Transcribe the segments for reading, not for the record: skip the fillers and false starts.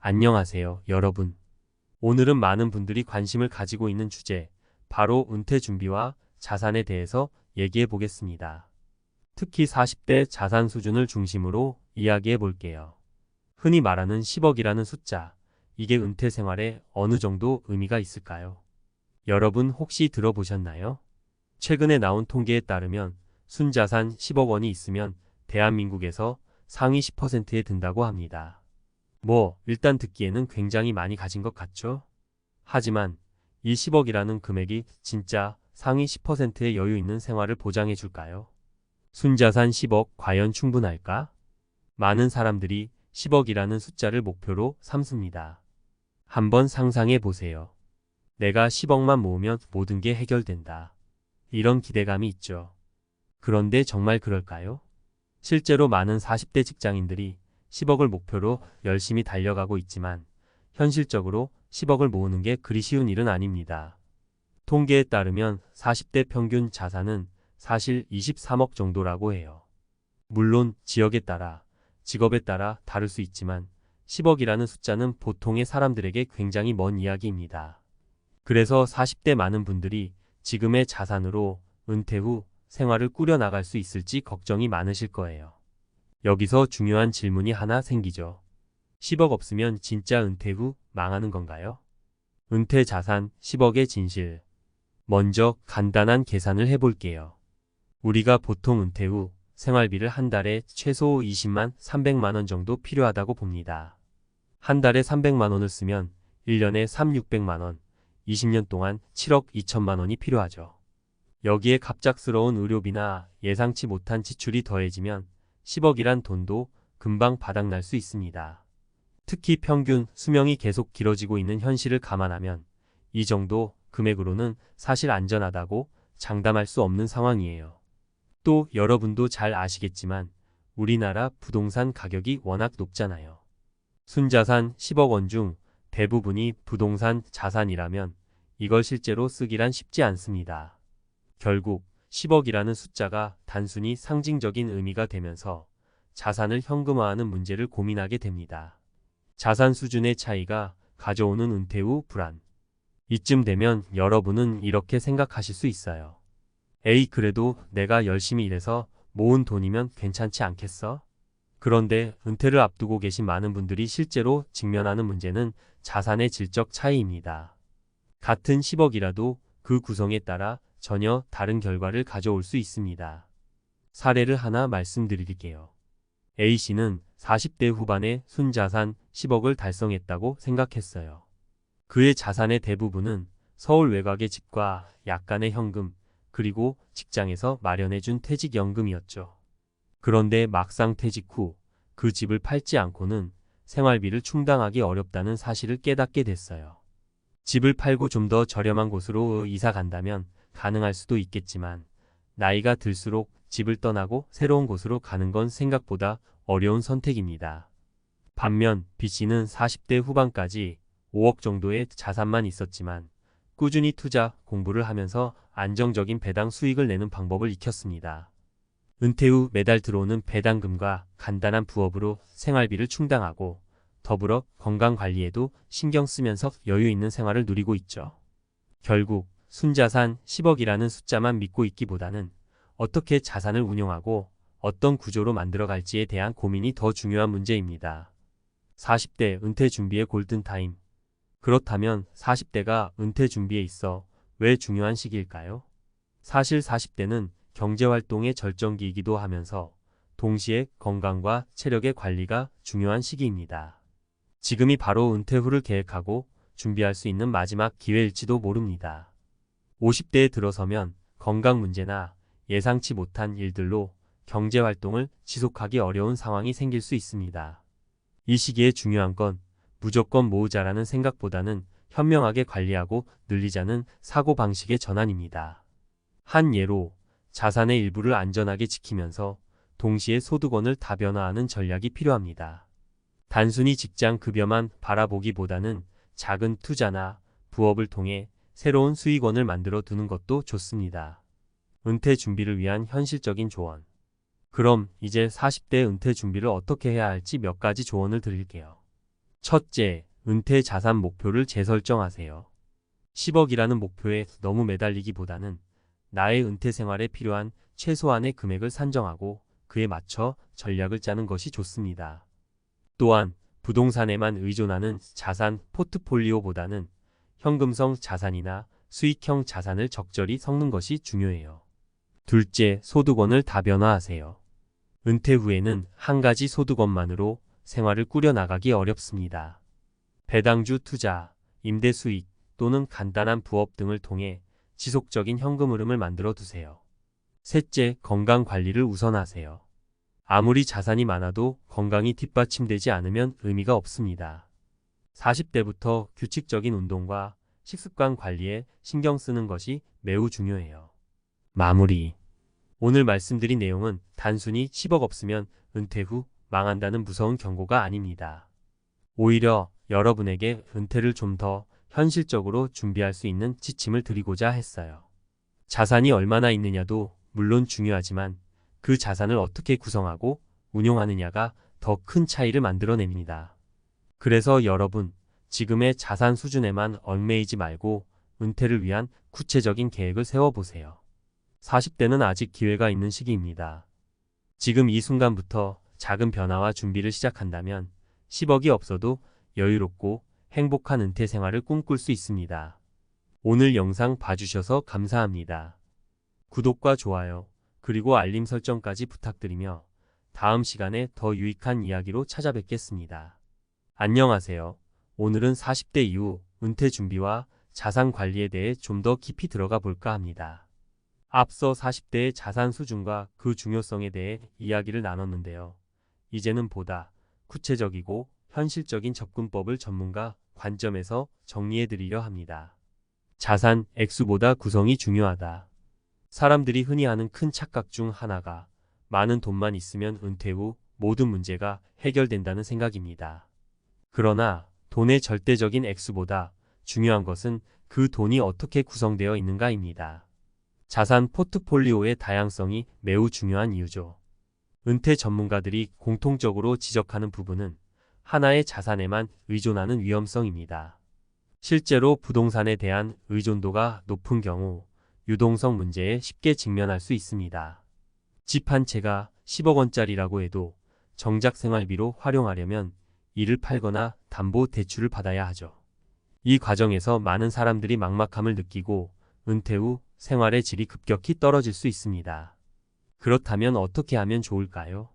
안녕하세요, 여러분. 오늘은 많은 분들이 관심을 가지고 있는 주제, 바로 은퇴 준비와 자산에 대해서 얘기해 보겠습니다. 특히 40대 자산 수준을 중심으로 이야기해 볼게요. 흔히 말하는 10억이라는 숫자, 이게 은퇴 생활에 어느 정도 의미가 있을까요? 여러분 혹시 들어보셨나요? 최근에 나온 통계에 따르면 순자산 10억 원이 있으면 대한민국에서 상위 10%에 든다고 합니다. 일단 듣기에는 굉장히 많이 가진 것 같죠? 하지만 이 10억이라는 금액이 진짜 상위 10%의 여유 있는 생활을 보장해 줄까요? 순자산 10억 과연 충분할까? 많은 사람들이 10억이라는 숫자를 목표로 삼습니다. 한번 상상해 보세요. 내가 10억만 모으면 모든 게 해결된다. 이런 기대감이 있죠. 그런데 정말 그럴까요? 실제로 많은 40대 직장인들이 10억을 목표로 열심히 달려가고 있지만 현실적으로 10억을 모으는 게 그리 쉬운 일은 아닙니다. 통계에 따르면 40대 평균 자산은 사실 23억 정도라고 해요. 물론 지역에 따라, 직업에 따라 다를 수 있지만 10억이라는 숫자는 보통의 사람들에게 굉장히 먼 이야기입니다. 그래서 40대 많은 분들이 지금의 자산으로 은퇴 후 생활을 꾸려나갈 수 있을지 걱정이 많으실 거예요. 여기서 중요한 질문이 하나 생기죠. 10억 없으면 진짜 은퇴 후 망하는 건가요? 은퇴 자산 10억의 진실. 먼저 간단한 계산을 해볼게요. 우리가 보통 은퇴 후 생활비를 한 달에 최소 20만 300만 원 정도 필요하다고 봅니다. 한 달에 300만 원을 쓰면 1년에 3, 600만 원, 20년 동안 7억 2천만 원이 필요하죠. 여기에 갑작스러운 의료비나 예상치 못한 지출이 더해지면 10억이란 돈도 금방 바닥날 수 있습니다. 특히 평균 수명이 계속 길어지고 있는 현실을 감안하면 이 정도 금액으로는 사실 안전하다고 장담할 수 없는 상황이에요. 또 여러분도 잘 아시겠지만 우리나라 부동산 가격이 워낙 높잖아요. 순자산 10억 원 중 대부분이 부동산 자산이라면 이걸 실제로 쓰기란 쉽지 않습니다. 결국 10억이라는 숫자가 단순히 상징적인 의미가 되면서 자산을 현금화하는 문제를 고민하게 됩니다. 자산 수준의 차이가 가져오는 은퇴 후 불안. 이쯤 되면 여러분은 이렇게 생각하실 수 있어요. 에이, 그래도 내가 열심히 일해서 모은 돈이면 괜찮지 않겠어? 그런데 은퇴를 앞두고 계신 많은 분들이 실제로 직면하는 문제는 자산의 질적 차이입니다. 같은 10억이라도 그 구성에 따라 전혀 다른 결과를 가져올 수 있습니다. 사례를 하나 말씀드릴게요. A씨는 40대 후반에 순자산 10억을 달성했다고 생각했어요. 그의 자산의 대부분은 서울 외곽의 집과 약간의 현금, 그리고 직장에서 마련해준 퇴직연금이었죠. 그런데 막상 퇴직 후 그 집을 팔지 않고는 생활비를 충당하기 어렵다는 사실을 깨닫게 됐어요. 집을 팔고 좀 더 저렴한 곳으로 이사 간다면 가능할 수도 있겠지만 나이가 들수록 집을 떠나고 새로운 곳으로 가는 건 생각보다 어려운 선택입니다. 반면 B씨는 40대 후반까지 5억 정도의 자산만 있었지만 꾸준히 투자, 공부를 하면서 안정적인 배당 수익을 내는 방법을 익혔습니다. 은퇴 후 매달 들어오는 배당금과 간단한 부업으로 생활비를 충당하고 더불어 건강관리에도 신경 쓰면서 여유 있는 생활을 누리고 있죠. 결국 순자산 10억이라는 숫자만 믿고 있기보다는 어떻게 자산을 운용하고 어떤 구조로 만들어갈지에 대한 고민이 더 중요한 문제입니다. 40대 은퇴 준비의 골든타임. 그렇다면 40대가 은퇴 준비에 있어 왜 중요한 시기일까요? 사실 40대는 경제활동의 절정기이기도 하면서 동시에 건강과 체력의 관리가 중요한 시기입니다. 지금이 바로 은퇴 후를 계획하고 준비할 수 있는 마지막 기회일지도 모릅니다. 50대에 들어서면 건강 문제나 예상치 못한 일들로 경제활동을 지속하기 어려운 상황이 생길 수 있습니다. 이 시기에 중요한 건 무조건 모으자라는 생각보다는 현명하게 관리하고 늘리자는 사고방식의 전환입니다. 한 예로 자산의 일부를 안전하게 지키면서 동시에 소득원을 다변화하는 전략이 필요합니다. 단순히 직장 급여만 바라보기보다는 작은 투자나 부업을 통해 새로운 수익원을 만들어 두는 것도 좋습니다. 은퇴 준비를 위한 현실적인 조언. 그럼 이제 40대 은퇴 준비를 어떻게 해야 할지 몇 가지 조언을 드릴게요. 첫째, 은퇴 자산 목표를 재설정하세요. 10억이라는 목표에 너무 매달리기보다는 나의 은퇴 생활에 필요한 최소한의 금액을 산정하고 그에 맞춰 전략을 짜는 것이 좋습니다. 또한 부동산에만 의존하는 자산 포트폴리오보다는 현금성 자산이나 수익형 자산을 적절히 섞는 것이 중요해요. 둘째, 소득원을 다변화하세요. 은퇴 후에는 한 가지 소득원만으로 생활을 꾸려나가기 어렵습니다. 배당주 투자, 임대 수익 또는 간단한 부업 등을 통해 지속적인 현금 흐름을 만들어 두세요. 셋째, 건강 관리를 우선하세요. 아무리 자산이 많아도 건강이 뒷받침되지 않으면 의미가 없습니다. 40대부터 규칙적인 운동과 식습관 관리에 신경 쓰는 것이 매우 중요해요. 마무리. 오늘 말씀드린 내용은 단순히 10억 없으면 은퇴 후 망한다는 무서운 경고가 아닙니다. 오히려 여러분에게 은퇴를 좀 더 현실적으로 준비할 수 있는 지침을 드리고자 했어요. 자산이 얼마나 있느냐도 물론 중요하지만 그 자산을 어떻게 구성하고 운용하느냐가 더 큰 차이를 만들어냅니다. 그래서 여러분, 지금의 자산 수준에만 얽매이지 말고 은퇴를 위한 구체적인 계획을 세워보세요. 40대는 아직 기회가 있는 시기입니다. 지금 이 순간부터 작은 변화와 준비를 시작한다면 10억이 없어도 여유롭고 행복한 은퇴 생활을 꿈꿀 수 있습니다. 오늘 영상 봐주셔서 감사합니다. 구독과 좋아요, 그리고 알림 설정까지 부탁드리며 다음 시간에 더 유익한 이야기로 찾아뵙겠습니다. 안녕하세요. 오늘은 40대 이후 은퇴 준비와 자산 관리에 대해 좀 더 깊이 들어가 볼까 합니다. 앞서 40대의 자산 수준과 그 중요성에 대해 이야기를 나눴는데요. 이제는 보다 구체적이고 현실적인 접근법을 전문가 관점에서 정리해 드리려 합니다. 자산 액수보다 구성이 중요하다. 사람들이 흔히 하는 큰 착각 중 하나가 많은 돈만 있으면 은퇴 후 모든 문제가 해결된다는 생각입니다. 그러나 돈의 절대적인 액수보다 중요한 것은 그 돈이 어떻게 구성되어 있는가입니다. 자산 포트폴리오의 다양성이 매우 중요한 이유죠. 은퇴 전문가들이 공통적으로 지적하는 부분은 하나의 자산에만 의존하는 위험성입니다. 실제로 부동산에 대한 의존도가 높은 경우 유동성 문제에 쉽게 직면할 수 있습니다. 집 한 채가 10억 원짜리라고 해도 정작 생활비로 활용하려면 이를 팔거나 담보 대출을 받아야 하죠. 이 과정에서 많은 사람들이 막막함을 느끼고 은퇴 후 생활의 질이 급격히 떨어질 수 있습니다. 그렇다면 어떻게 하면 좋을까요?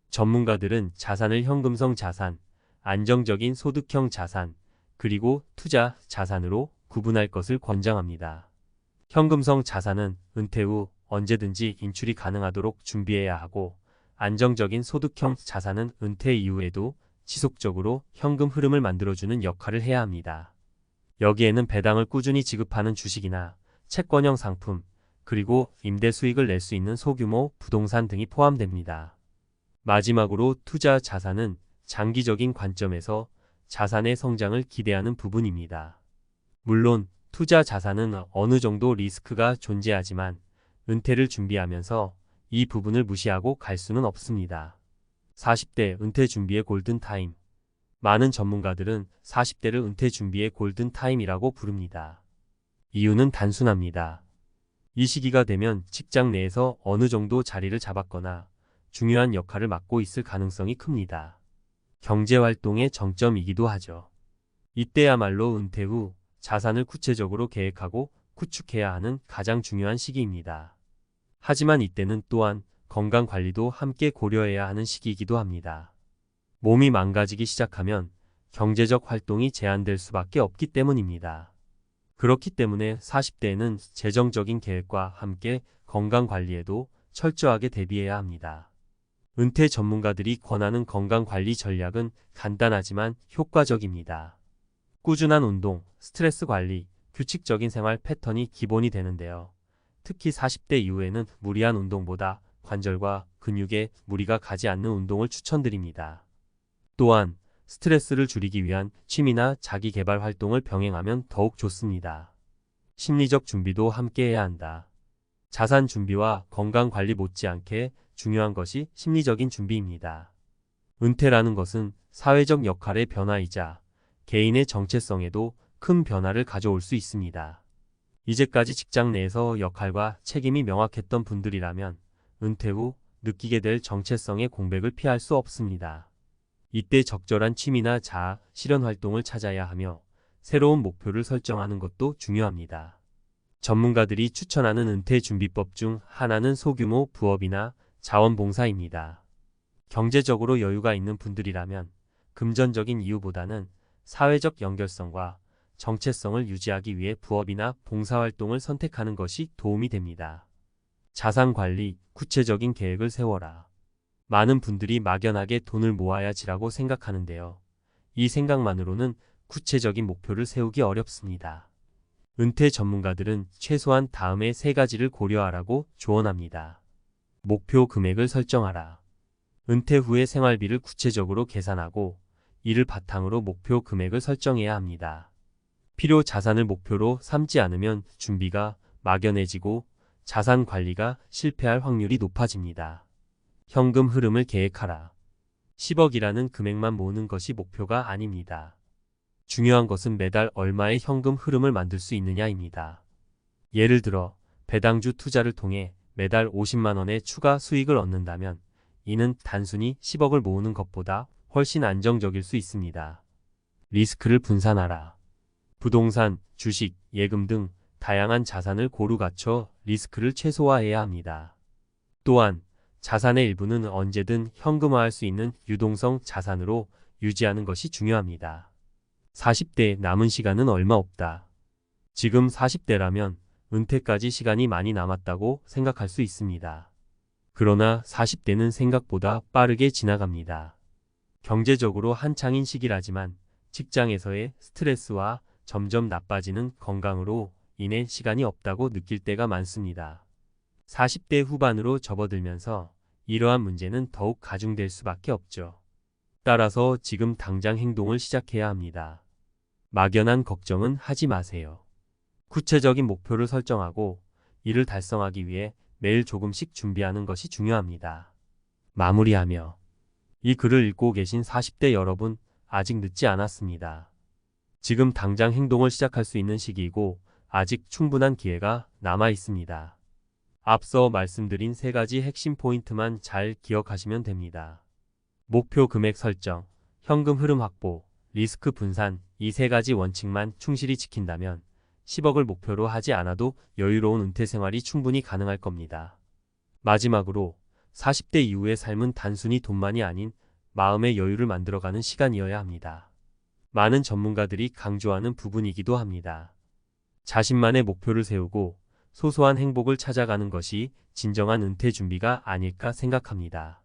전문가들은 자산을 현금성 자산, 안정적인 소득형 자산, 그리고 투자 자산으로 구분할 것을 권장합니다. 현금성 자산은 은퇴 후 언제든지 인출이 가능하도록 준비해야 하고, 안정적인 소득형 자산은 은퇴 이후에도 지속적으로 현금 흐름을 만들어주는 역할을 해야 합니다. 여기에는 배당을 꾸준히 지급하는 주식이나 채권형 상품, 그리고 임대 수익을 낼 수 있는 소규모 부동산 등이 포함됩니다. 마지막으로 투자 자산은 장기적인 관점에서 자산의 성장을 기대하는 부분입니다. 물론 투자 자산은 어느 정도 리스크가 존재하지만 은퇴를 준비하면서 이 부분을 무시하고 갈 수는 없습니다. 40대 은퇴 준비의 골든타임. 많은 전문가들은 40대를 은퇴 준비의 골든타임이라고 부릅니다. 이유는 단순합니다. 이 시기가 되면 직장 내에서 어느 정도 자리를 잡았거나 중요한 역할을 맡고 있을 가능성이 큽니다. 경제활동의 정점이기도 하죠. 이때야말로 은퇴 후 자산을 구체적으로 계획하고 구축해야 하는 가장 중요한 시기입니다. 하지만 이때는 또한 건강관리도 함께 고려해야 하는 시기이기도 합니다. 몸이 망가지기 시작하면 경제적 활동이 제한될 수밖에 없기 때문입니다. 그렇기 때문에 40대에는 재정적인 계획과 함께 건강관리에도 철저하게 대비해야 합니다. 은퇴 전문가들이 권하는 건강관리 전략은 간단하지만 효과적입니다. 꾸준한 운동, 스트레스 관리, 규칙적인 생활 패턴이 기본이 되는데요. 특히 40대 이후에는 무리한 운동보다 관절과 근육에 무리가 가지 않는 운동을 추천드립니다. 또한 스트레스를 줄이기 위한 취미나 자기 개발 활동을 병행하면 더욱 좋습니다. 심리적 준비도 함께 해야 한다. 자산 준비와 건강 관리 못지않게 중요한 것이 심리적인 준비입니다. 은퇴라는 것은 사회적 역할의 변화이자 개인의 정체성에도 큰 변화를 가져올 수 있습니다. 이제까지 직장 내에서 역할과 책임이 명확했던 분들이라면 은퇴 후 느끼게 될 정체성의 공백을 피할 수 없습니다. 이때 적절한 취미나 자아 실현 활동을 찾아야 하며 새로운 목표를 설정하는 것도 중요합니다. 전문가들이 추천하는 은퇴 준비법 중 하나는 소규모 부업이나 자원봉사입니다. 경제적으로 여유가 있는 분들이라면 금전적인 이유보다는 사회적 연결성과 정체성을 유지하기 위해 부업이나 봉사활동을 선택하는 것이 도움이 됩니다. 자산관리, 구체적인 계획을 세워라. 많은 분들이 막연하게 돈을 모아야지라고 생각하는데요. 이 생각만으로는 구체적인 목표를 세우기 어렵습니다. 은퇴 전문가들은 최소한 다음의 3가지를 고려하라고 조언합니다. 목표 금액을 설정하라. 은퇴 후의 생활비를 구체적으로 계산하고 이를 바탕으로 목표 금액을 설정해야 합니다. 필요 자산을 목표로 삼지 않으면 준비가 막연해지고 자산 관리가 실패할 확률이 높아집니다. 현금 흐름을 계획하라. 10억이라는 금액만 모으는 것이 목표가 아닙니다. 중요한 것은 매달 얼마의 현금 흐름을 만들 수 있느냐입니다. 예를 들어 배당주 투자를 통해 매달 50만 원의 추가 수익을 얻는다면 이는 단순히 10억을 모으는 것보다 훨씬 안정적일 수 있습니다. 리스크를 분산하라. 부동산, 주식, 예금 등 다양한 자산을 고루 갖춰 리스크를 최소화해야 합니다. 또한 자산의 일부는 언제든 현금화할 수 있는 유동성 자산으로 유지하는 것이 중요합니다. 40대 남은 시간은 얼마 없다. 지금 40대라면 은퇴까지 시간이 많이 남았다고 생각할 수 있습니다. 그러나 40대는 생각보다 빠르게 지나갑니다. 경제적으로 한창인 시기라지만 직장에서의 스트레스와 점점 나빠지는 건강으로 인해 시간이 없다고 느낄 때가 많습니다. 40대 후반으로 접어들면서 이러한 문제는 더욱 가중될 수밖에 없죠. 따라서 지금 당장 행동을 시작해야 합니다. 막연한 걱정은 하지 마세요. 구체적인 목표를 설정하고 이를 달성하기 위해 매일 조금씩 준비하는 것이 중요합니다. 마무리하며 이 글을 읽고 계신 40대 여러분, 아직 늦지 않았습니다. 지금 당장 행동을 시작할 수 있는 시기이고 아직 충분한 기회가 남아 있습니다. 앞서 말씀드린 3가지 핵심 포인트만 잘 기억하시면 됩니다. 목표 금액 설정, 현금 흐름 확보, 리스크 분산, 이 3가지 원칙만 충실히 지킨다면 10억을 목표로 하지 않아도 여유로운 은퇴 생활이 충분히 가능할 겁니다. 마지막으로 40대 이후의 삶은 단순히 돈만이 아닌 마음의 여유를 만들어가는 시간이어야 합니다. 많은 전문가들이 강조하는 부분이기도 합니다. 자신만의 목표를 세우고 소소한 행복을 찾아가는 것이 진정한 은퇴 준비가 아닐까 생각합니다.